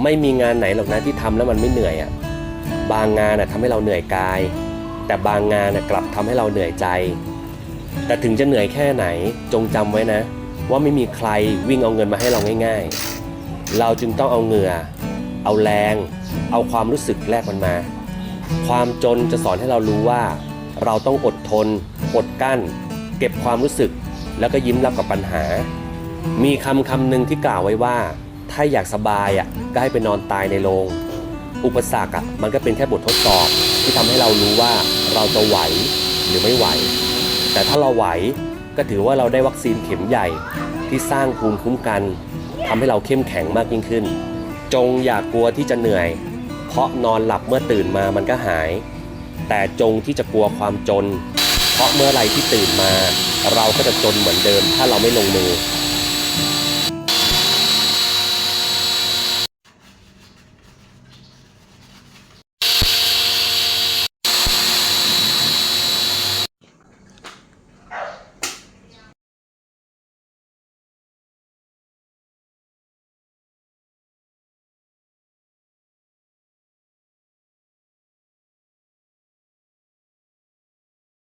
ไม่มีงานไหนหรอกนะที่ทำแล้วมันไม่เหนื่อยอ่ะบางงานทำให้เราเหนื่อยกายแต่บางงานกลับทำให้เราเหนื่อยใจแต่ถึงจะเหนื่อยแค่ไหนจงจำไว้นะว่าไม่มีใครวิ่งเอาเงินมาให้เราง่ายๆเราจึงต้องเอาเหงื่อเอาแรงเอาความรู้สึกแลกมันมาความจนจะสอนให้เรารู้ว่าเราต้องอดทนอดกั้นเก็บความรู้สึกแล้วก็ยิ้มรับกับปัญหามีคำหนึ่งที่กล่าวไว้ว่าถ้าอยากสบายก็ให้ไปนอนตายในโรงอุปสรรคมันก็เป็นแค่บททดสอบที่ทำให้เรารู้ว่าเราจะไหวหรือไม่ไหวแต่ถ้าเราไหวก็ถือว่าเราได้วัคซีนเข็มใหญ่ที่สร้างภูมิคุ้มกันทำให้เราเข้มแข็งมากยิ่งขึ้นจงอย่ากลัวที่จะเหนื่อยเพราะนอนหลับเมื่อตื่นมามันก็หายแต่จงที่จะกลัวความจนเพราะเมื่อไรที่ตื่นมาเราก็จะจนเหมือนเดิมถ้าเราไม่ลงมือ